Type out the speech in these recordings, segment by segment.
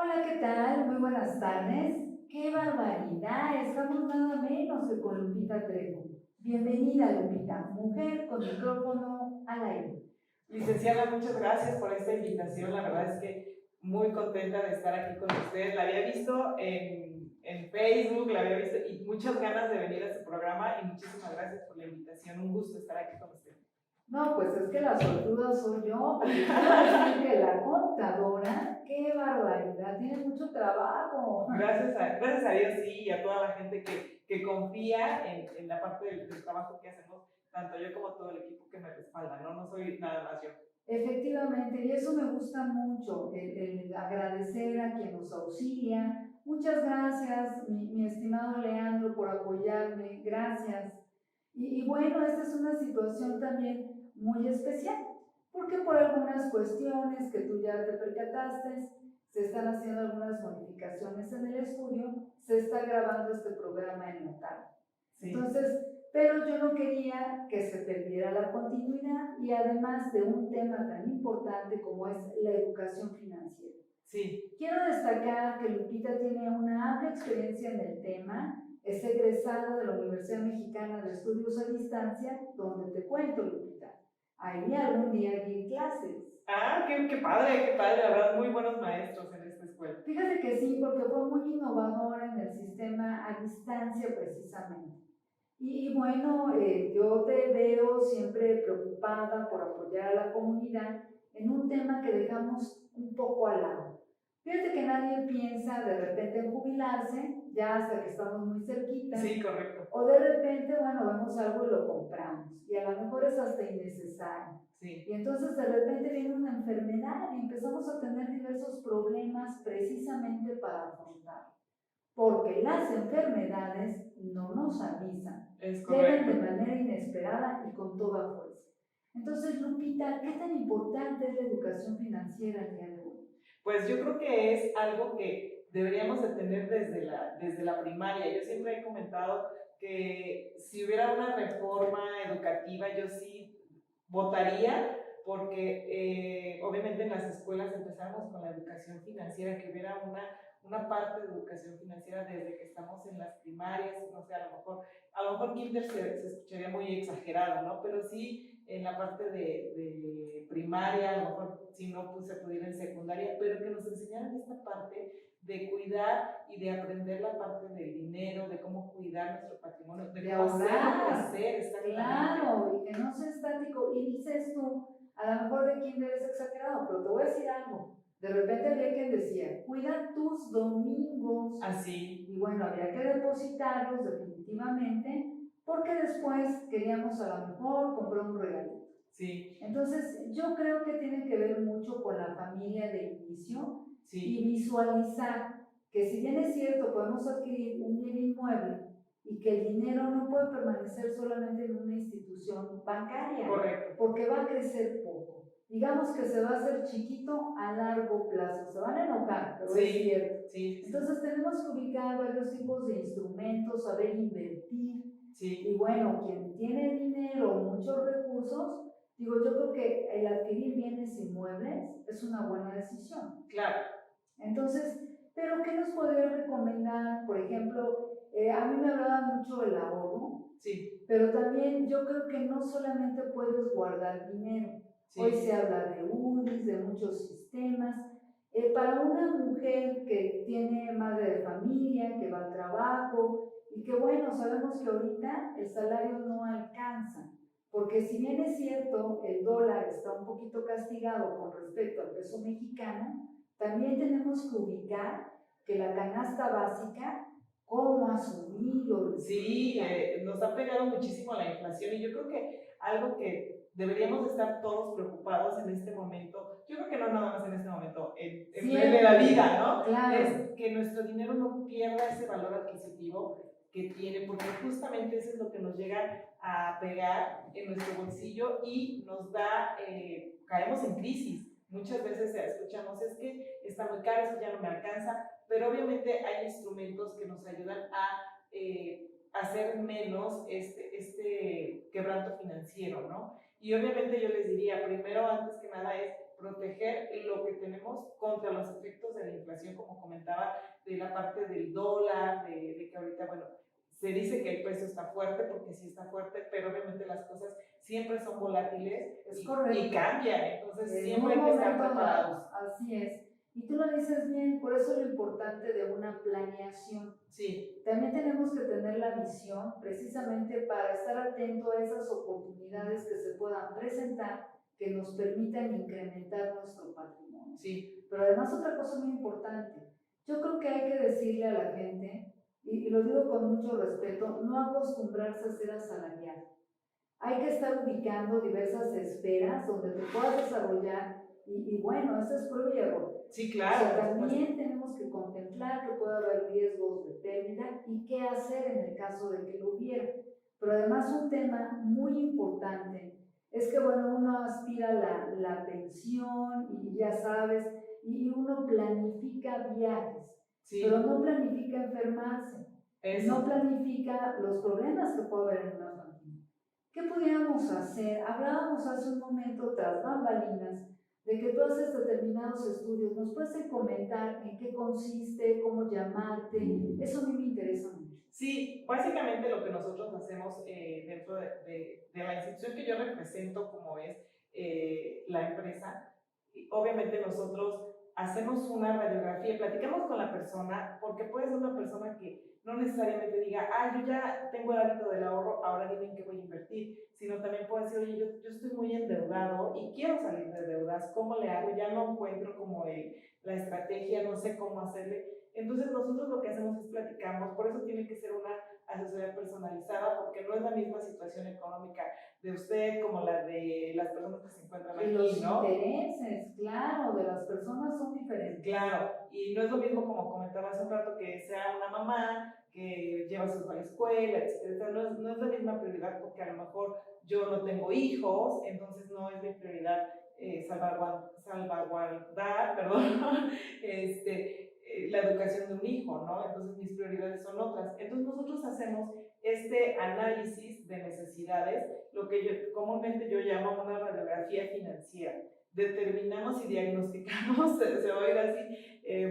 Hola, ¿qué tal? Muy buenas tardes. ¡Qué barbaridad! Estamos nada menos que con Lupita Trejo. Bienvenida, Lupita, mujer con micrófono al aire. Licenciada, muchas gracias por esta invitación. La verdad es que muy contenta de estar aquí con usted. La había visto en Facebook, la había visto y muchas ganas de venir a su programa y muchísimas gracias por la invitación. Un gusto estar aquí con usted. No, pues es que la sortuda soy yo, porque quiero decir que la contadora, ¡qué barbaridad! Tiene mucho trabajo. Gracias a Dios, sí, y a toda la gente que confía en la parte del trabajo que hacemos, tanto yo como todo el equipo que me respalda, ¿no? No soy nada más yo. Efectivamente, y eso me gusta mucho, el agradecer a quien nos auxilia. Muchas gracias, mi estimado Leandro, por apoyarme, gracias. Y bueno, esta es una situación también muy especial, porque por algunas cuestiones que tú ya te percataste, se están haciendo algunas modificaciones en el estudio, se está grabando este programa en la tarde. Sí. Entonces, pero yo no quería que se perdiera la continuidad y además de un tema tan importante como es la educación financiera. Sí. Quiero destacar que Lupita tiene una amplia experiencia en el tema, es egresada de la Universidad Mexicana de Estudios a Distancia, donde te cuento, Lupita, ahí algún día di clases. Ah, qué padre, la verdad, muy buenos maestros en esta escuela. Fíjate que sí, porque fue muy innovadora en el sistema a distancia precisamente. Y bueno, yo te veo siempre preocupada por apoyar a la comunidad en un tema que dejamos un poco al lado. Fíjate que nadie piensa de repente en jubilarse, ya hasta que estamos muy cerquita. Sí, correcto. O de repente, bueno, vemos algo y lo compramos. Y a lo mejor es hasta innecesario. Sí. Y entonces de repente viene una enfermedad y empezamos a tener diversos problemas precisamente para afrontar. Porque las enfermedades no nos avisan, llegan de manera inesperada y con toda fuerza. Entonces, Lupita, ¿qué tan importante es la educación financiera el día de hoy? Pues yo creo que es algo que deberíamos de tener desde la primaria. Yo siempre he comentado que si hubiera una reforma educativa, yo sí votaría porque obviamente en las escuelas empezamos con la educación financiera, que hubiera una parte de educación financiera desde que estamos en las primarias, no sé, a lo mejor kinder se escucharía muy exagerado, ¿no? Pero sí en la parte de primaria, a lo mejor si no pues, se pudiera en secundaria, pero que nos enseñaran esta parte de cuidar y de aprender la parte del dinero, de cómo cuidar nuestro patrimonio, de cómo hacerlo crecer, exactamente. Claro, y que no sea estático. Y dices tú, a lo mejor de kinder es exagerado, pero te voy a decir algo. De repente había quien decía, cuida tus domingos. Así. Y bueno, había que depositarlos definitivamente, porque después queríamos a lo mejor comprar un regalo. Sí. Entonces, yo creo que tiene que ver mucho con la familia de inicio. Sí. Y visualizar que si bien es cierto, podemos adquirir un bien inmueble y que el dinero no puede permanecer solamente en una institución bancaria. Correcto. Porque va a crecer poco. Digamos que se va a hacer chiquito a largo plazo. Se van a enojar, pero sí, es cierto. Sí. Entonces tenemos que ubicar varios tipos de instrumentos, saber invertir. Sí. Y bueno, quien tiene dinero o muchos recursos, digo, yo creo que el adquirir bienes inmuebles es una buena decisión. Claro. Entonces, ¿pero qué nos podría recomendar? Por ejemplo, a mí me hablaba mucho del ahorro, sí. Pero también yo creo que no solamente puedes guardar dinero. Sí. Hoy se habla de UDIs, de muchos sistemas. Para una mujer que tiene madre de familia, que va al trabajo, y que bueno, sabemos que ahorita el salario no alcanza, porque si bien es cierto, el dólar está un poquito castigado con respecto al peso mexicano, también tenemos que ubicar que la canasta básica, cómo ha subido. Sí, nos ha pegado muchísimo la inflación y yo creo que algo que deberíamos estar todos preocupados en este momento, yo creo que no nada más en este momento, en la vida, ¿no? Claro. Es que nuestro dinero no pierda ese valor adquisitivo que tiene, porque justamente eso es lo que nos llega a pegar en nuestro bolsillo y nos da, caemos en crisis. Muchas veces escuchamos, es que está muy caro, eso ya no me alcanza, pero obviamente hay instrumentos que nos ayudan a hacer menos este quebranto financiero, ¿no? Y obviamente yo les diría, primero, antes que nada, es proteger lo que tenemos contra los efectos de la inflación, como comentaba, de la parte del dólar, de que ahorita, bueno, se dice que el peso está fuerte, porque sí está fuerte, pero obviamente las cosas siempre son volátiles y cambian, entonces siempre hay que estar preparados. Así es. Y tú lo dices bien, por eso es lo importante de una planeación. Sí. También tenemos que tener la visión precisamente para estar atento a esas oportunidades que se puedan presentar que nos permitan incrementar nuestro patrimonio. Sí. Pero además otra cosa muy importante, yo creo que hay que decirle a la gente, y lo digo con mucho respeto, no acostumbrarse a ser asalariado. Hay que estar ubicando diversas esferas donde te puedas desarrollar y bueno, eso es prueba y error. Sí, claro. O sea, también tenemos que contemplar que puede haber riesgos de pérdida y qué hacer en el caso de que lo hubiera. Pero además un tema muy importante es que, bueno, uno aspira a la pensión y ya sabes, y uno planifica viajes, sí, pero no planifica enfermarse, no planifica los problemas que puede haber en una familia. ¿Qué pudiéramos hacer? Hablábamos hace un momento tras bambalinas de que tú haces determinados estudios. ¿Nos puedes comentar en qué consiste, cómo llamarte? Eso a mí me interesa mucho. Sí, básicamente lo que nosotros hacemos dentro de la institución que yo represento, como es la empresa, obviamente nosotros hacemos una radiografía, platicamos con la persona, porque puede ser una persona que no necesariamente diga, yo ya tengo el hábito del ahorro, ahora dime en qué voy a invertir, sino también puede decir, oye, yo estoy muy endeudado y quiero salir de deudas, ¿cómo le hago? Ya no encuentro como la estrategia, no sé cómo hacerle. Entonces nosotros lo que hacemos es platicamos, por eso tiene que ser una asesoría personalizada, porque no es la misma situación económica de usted como la de las personas que se encuentran aquí, los intereses, claro, de las personas son diferentes. Claro, y no es lo mismo como comentaba hace un rato que sea una mamá que lleva a su hijo a la escuela, etc. No es la misma prioridad porque a lo mejor yo no tengo hijos, entonces no es mi prioridad salvaguardar, la educación de un hijo, ¿no? Entonces mis prioridades son otras. Entonces nosotros hacemos este análisis de necesidades, lo que comúnmente yo llamo una radiografía financiera. Determinamos y diagnosticamos, se va a ir así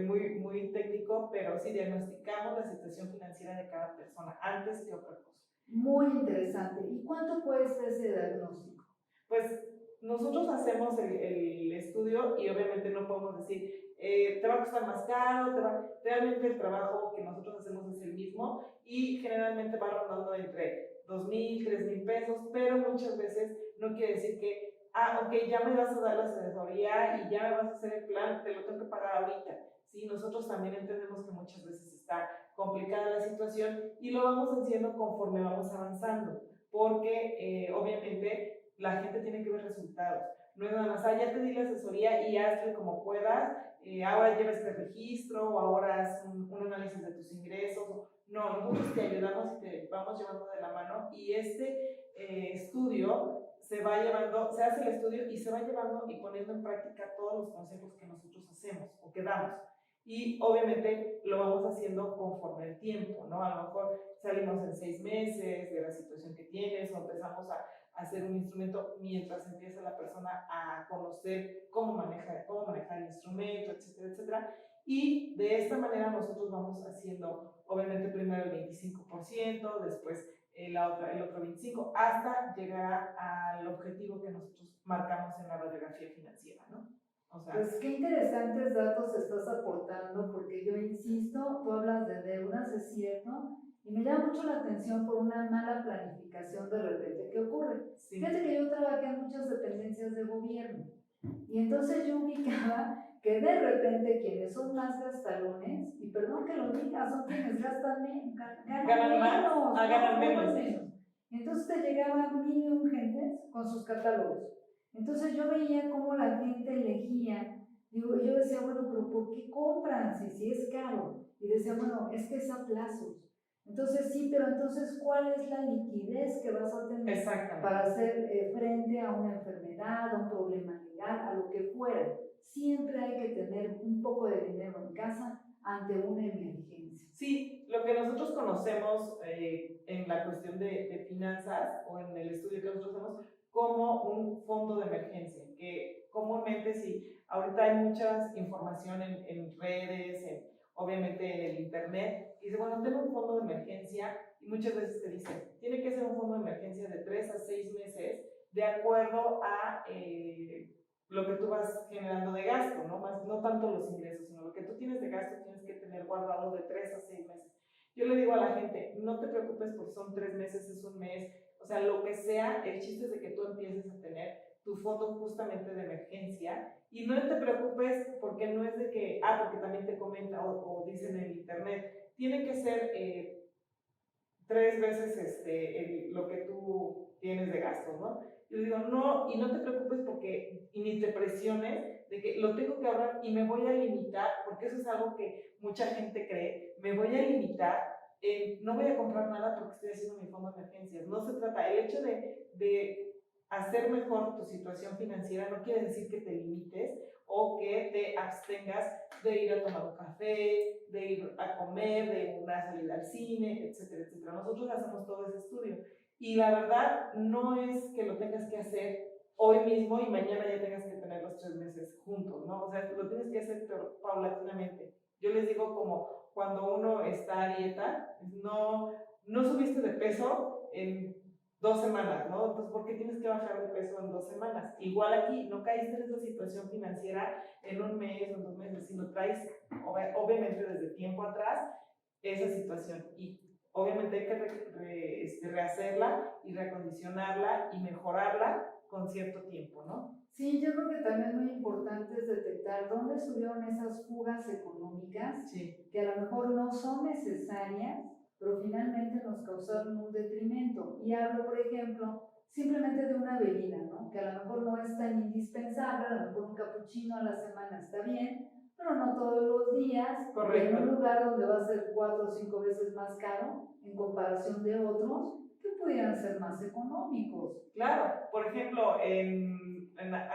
muy, muy técnico, pero sí diagnosticamos la situación financiera de cada persona antes que otra cosa. Muy interesante. ¿Y cuánto puede ser ese diagnóstico? Pues nosotros hacemos el estudio y obviamente no podemos decir te va a costar más caro, realmente el trabajo que nosotros hacemos es el mismo y generalmente va rondando entre 2,000, 3,000 pesos, pero muchas veces no quiere decir que ok, ya me vas a dar la asesoría y ya me vas a hacer el plan, te lo tengo que pagar ahorita. Sí, nosotros también entendemos que muchas veces está complicada la situación y lo vamos haciendo conforme vamos avanzando, porque obviamente la gente tiene que ver resultados. No es nada más, ya te di la asesoría y hazle como puedas, ahora lleva este registro o ahora haz un análisis de tus ingresos. No, nosotros te ayudamos y te vamos llevando de la mano y este estudio se va llevando, se hace el estudio y se va llevando y poniendo en práctica todos los consejos que nosotros hacemos o que damos. Y obviamente lo vamos haciendo conforme el tiempo, ¿no? A lo mejor salimos en 6 meses de la situación que tienes o empezamos a hacer un instrumento mientras empieza la persona a conocer cómo manejar el instrumento, etcétera, etcétera. Y de esta manera nosotros vamos haciendo, obviamente, primero el 25%, después el otro 25%, hasta llegar al objetivo que nosotros marcamos en la radiografía financiera, ¿no? O sea, pues qué interesantes datos estás aportando, porque yo insisto, tú hablas de deudas, es cierto, y me llama mucho la atención por una mala planificación de repente que ocurre. Sí. Fíjate que yo trabajé en muchas dependencias de gobierno, y entonces yo ubicaba que de repente quienes son más gastalones, y perdón que lo diga, son quienes gastan ganan menos. Entonces te llegaban 1,000 gentes con sus catálogos. Entonces yo veía cómo la gente elegía, yo decía, bueno, pero ¿por qué compran si es caro? Y decía, bueno, es que es a plazos. Entonces sí, pero entonces ¿cuál es la liquidez que vas a tener para hacer frente a una enfermedad, a un problema legal, a lo que fuera? Siempre hay que tener un poco de dinero en casa ante una emergencia. Sí, lo que nosotros conocemos en la cuestión de finanzas o en el estudio que nosotros hacemos como un fondo de emergencia, que comúnmente comentes y ahorita hay mucha información en redes, obviamente en el internet, y dice, bueno, tengo un fondo de emergencia, y muchas veces te dicen, tiene que ser un fondo de emergencia de 3 a 6 meses, de acuerdo a lo que tú vas generando de gasto, ¿no? Más, no tanto los ingresos, sino lo que tú tienes de gasto tienes que tener guardado de 3 a 6 meses. Yo le digo a la gente, no te preocupes porque son 3 meses, es un mes, o sea, lo que sea, el chiste es de que tú empieces a tener tu fondo justamente de emergencia y no te preocupes porque no es de que, porque también te comenta o dicen en el internet, tiene que ser 3 veces lo que tú tienes de gastos, ¿no? Yo digo, no, y no te preocupes porque, y ni te presiones de que lo tengo que ahorrar y me voy a limitar, porque eso es algo que mucha gente cree, me voy a limitar, no voy a comprar nada porque estoy haciendo mi fondo de emergencias. No se trata, el hecho de hacer mejor tu situación financiera no quiere decir que te limites o que te abstengas de ir a tomar un café, de ir a comer, de una salida al cine, etcétera, etcétera. Nosotros hacemos todo ese estudio. Y la verdad no es que lo tengas que hacer hoy mismo y mañana ya tengas que tener los 3 meses juntos, ¿no? O sea, lo tienes que hacer paulatinamente. Yo les digo como cuando uno está a dieta, no subiste de peso en 2 semanas, ¿no? Entonces, ¿por qué tienes que bajar de peso en 2 semanas? Igual aquí, no caíste en esa situación financiera en un mes o en 2 meses, sino traes, obviamente desde tiempo atrás, esa situación. Y obviamente hay que rehacerla y reacondicionarla y mejorarla con cierto tiempo, ¿no? Sí, yo creo que también muy importante es detectar dónde estuvieron esas fugas económicas, sí, que a lo mejor no son necesarias, pero finalmente nos causaron un detrimento. Y hablo, por ejemplo, simplemente de una bebida, ¿no? Que a lo mejor no es tan indispensable, a lo mejor un capuchino a la semana está bien, pero no todos los días. correcto. En un lugar donde va a ser 4 o 5 veces más caro en comparación de otros que pudieran ser más económicos. Claro, por ejemplo,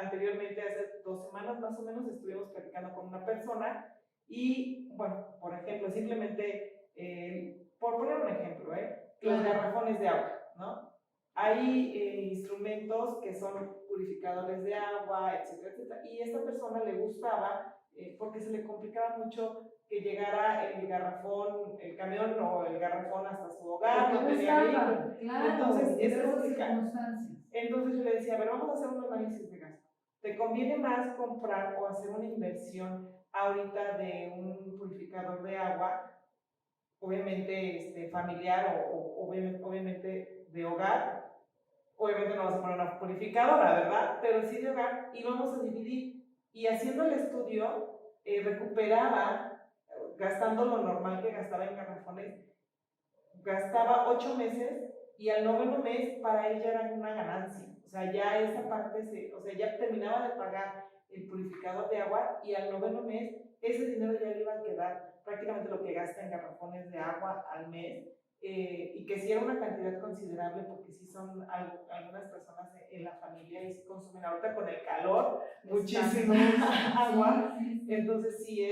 anteriormente, hace 2 semanas más o menos, estuvimos platicando con una persona y, bueno, por ejemplo, simplemente, por poner un ejemplo, los garrafones de agua, ¿no? Hay instrumentos que son purificadores de agua, etcétera, etcétera, y a esta persona le gustaba porque se le complicaba mucho que llegara el garrafón, el camión o el garrafón hasta su hogar, no tenía vehículo. Claro, entonces es complicado. Entonces yo le decía, a ver, vamos a hacer un análisis de gasto. ¿Te conviene más comprar o hacer una inversión ahorita de un purificador de agua, obviamente familiar o obviamente de hogar? Obviamente no vas a poner una purificadora, ¿verdad? Pero sí de hogar, y vamos a dividir. Y haciendo el estudio, recuperaba, gastando lo normal que gastaba en garrafones, gastaba 8 meses y al 9º mes para él ya era una ganancia. O sea, ya esa parte, ya terminaba de pagar el purificador de agua y al 9º mes ese dinero ya le iba a quedar prácticamente lo que gasta en garrafones de agua al mes. Y que sí era una cantidad considerable porque sí son algunas personas en la familia y sí consumen ahorita con el calor muchísimo agua. Entonces sí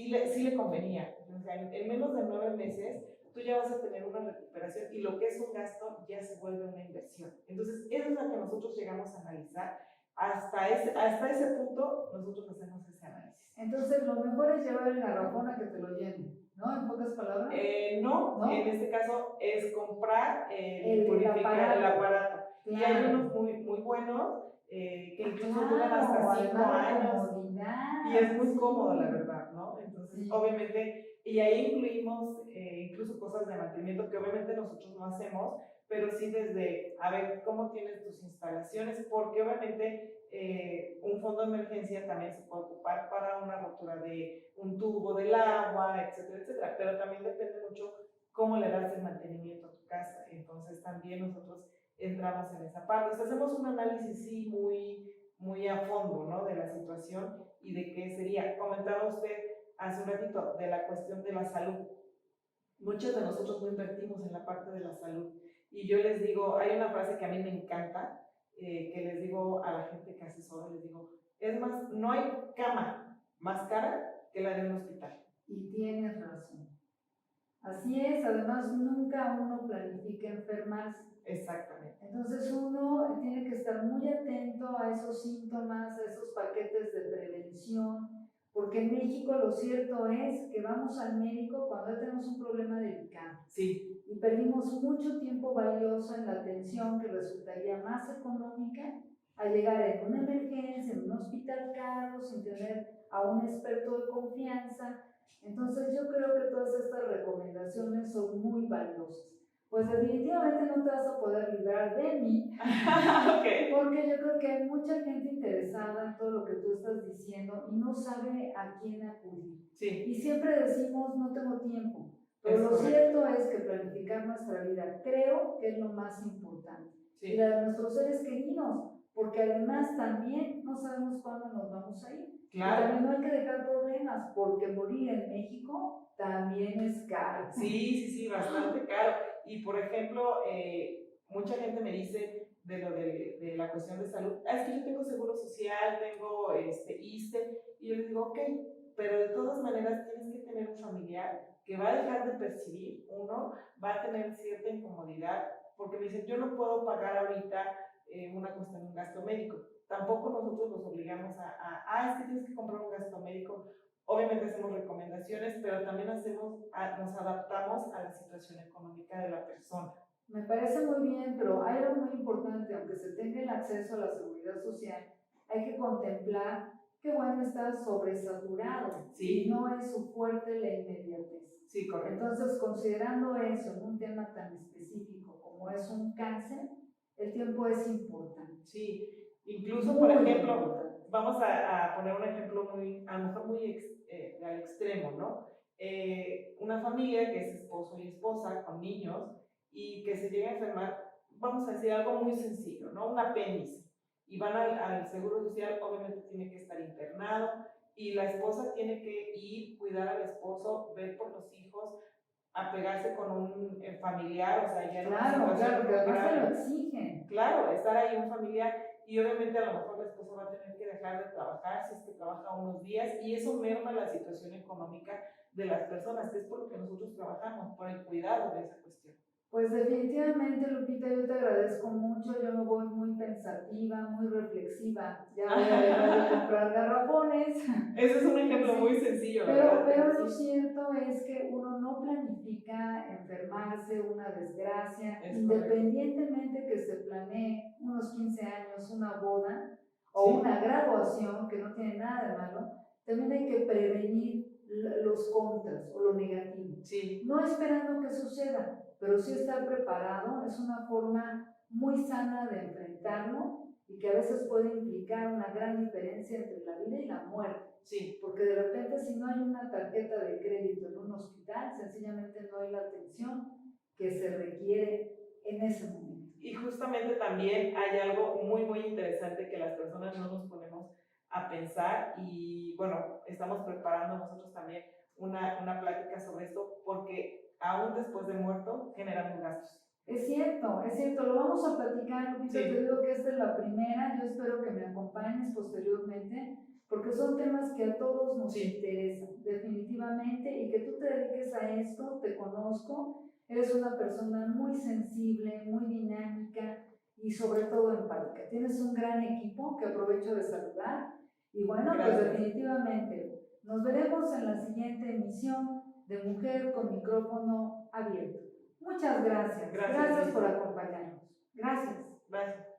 le convenía. O sea, en menos de 9 meses tú ya vas a tener una recuperación y lo que es un gasto ya se vuelve una inversión. Entonces, eso es lo que nosotros llegamos a analizar. Hasta ese punto, nosotros hacemos ese análisis. Entonces, lo mejor es llevar el garrafón a que te lo llenen, ¿no? En pocas palabras. No, en este caso es comprar el aparato. Claro. Y hay unos muy buenos que incluso duran hasta 5 años. Y es muy cómodo, la verdad, ¿no? Entonces, obviamente, y ahí incluimos incluso cosas de mantenimiento que obviamente nosotros no hacemos, pero sí desde, a ver, cómo tienes tus instalaciones, porque obviamente un fondo de emergencia también se puede ocupar para una rotura de un tubo del agua, etcétera, etcétera, pero también depende mucho cómo le das el mantenimiento a tu casa. Entonces, también nosotros entramos en esa parte. O sea, hacemos un análisis, sí, muy a fondo, ¿no? De la situación y de qué sería. Comentaba usted hace un ratito de la cuestión de la salud. Muchos de nosotros no invertimos en la parte de la salud. Y yo les digo, hay una frase que a mí me encanta, que les digo a la gente que asesoro, les digo, es más, no hay cama más cara que la de un hospital. Y tienes razón. Así es, además nunca uno planifica enfermarse. Exactamente. Entonces uno tiene que estar muy atento atento a esos síntomas, a esos paquetes de prevención, porque en México lo cierto es que vamos al médico cuando ya tenemos un problema delicado. Sí. Y perdimos mucho tiempo valioso en la atención que resultaría más económica a llegar en una emergencia, en un hospital caro, sin tener a un experto de confianza. Entonces yo creo que todas estas recomendaciones son muy valiosas. Pues definitivamente no te vas a poder librar de mí, Okay. Porque yo creo que hay mucha gente interesada en todo lo que tú estás diciendo y no sabe a quién acudir. Sí. Y siempre decimos, no tengo tiempo, pero lo correcto. cierto es que planificar nuestra vida creo que es lo más importante. Sí. Y la de nuestros seres queridos, porque además también no sabemos cuándo nos vamos a ir. Claro. Y también no hay que dejar problemas, porque morir en México también es caro. Sí, bastante caro. Y por ejemplo, mucha gente me dice de la cuestión de salud, es que yo tengo seguro social, tengo ISSSTE, y yo les digo, ok, pero de todas maneras tienes que tener un familiar que va a dejar de percibir, uno va a tener cierta incomodidad, porque me dicen, yo no puedo pagar ahorita una cuestión, un gasto médico. Tampoco nosotros los obligamos es que tienes que comprar un gasto médico. Obviamente hacemos recomendaciones, pero también nos adaptamos a la situación económica de la persona. Me parece muy bien, pero hay algo muy importante, aunque se tenga el acceso a la seguridad social, hay que contemplar que, bueno, está sobresaturado. Sí. Y no es su fuerte la inmediatez. Sí, correcto. Entonces, considerando eso en un tema tan específico como es un cáncer, el tiempo es importante. Sí, incluso, muy por ejemplo, importante. Vamos a poner un ejemplo a lo mejor muy al extremo, ¿no? Una familia que es esposo y esposa con niños y que se llega a enfermar, vamos a decir algo muy sencillo, ¿no? Un apéndice. Y van al Seguro Social, obviamente tiene que estar internado y la esposa tiene que ir, cuidar al esposo, ver por los hijos, apegarse con un familiar, o sea, ya en una situación Claro, que además grave. te lo exigen. Claro, estar ahí un familiar y obviamente a lo mejor la esposa va a tener que dejar de trabajar si es que trabaja unos días y eso merma la situación económica de las personas, que es por lo que nosotros trabajamos, por el cuidado de esa cuestión. Pues definitivamente, Lupita, yo te agradezco mucho, yo me voy muy pensativa, muy reflexiva, ya voy a dejar de comprar garrafones. Ese es un ejemplo muy sencillo, ¿verdad? Pero lo cierto es que uno no planifica enfermarse, una desgracia, independientemente que se planee unos 15 años, una boda o una graduación, que no tiene nada de malo, también hay que prevenir los contras o lo negativo. Sí. No esperando que suceda, pero sí estar preparado es una forma muy sana de enfrentarlo y que a veces puede implicar una gran diferencia entre la vida y la muerte. Sí. Porque de repente si no hay una tarjeta de crédito en un hospital, sencillamente no hay la atención que se requiere en ese momento. Y justamente también hay algo muy interesante que las personas no nos ponemos a pensar y bueno, estamos preparando nosotros también una plática sobre esto porque aún después de muerto generamos gastos. Es cierto, lo vamos a platicar, Lupita, sí. Te digo que esta es la primera, yo espero que me acompañes posteriormente, porque son temas que a todos nos interesan, definitivamente, y que tú te dediques a esto, te conozco, eres una persona muy sensible, muy dinámica y sobre todo empática. Tienes un gran equipo que aprovecho de saludar, y bueno, gracias. Pues definitivamente, nos veremos en la siguiente emisión de Mujer con Micrófono Abierto. Muchas gracias. Gracias por acompañarnos. Gracias. Gracias.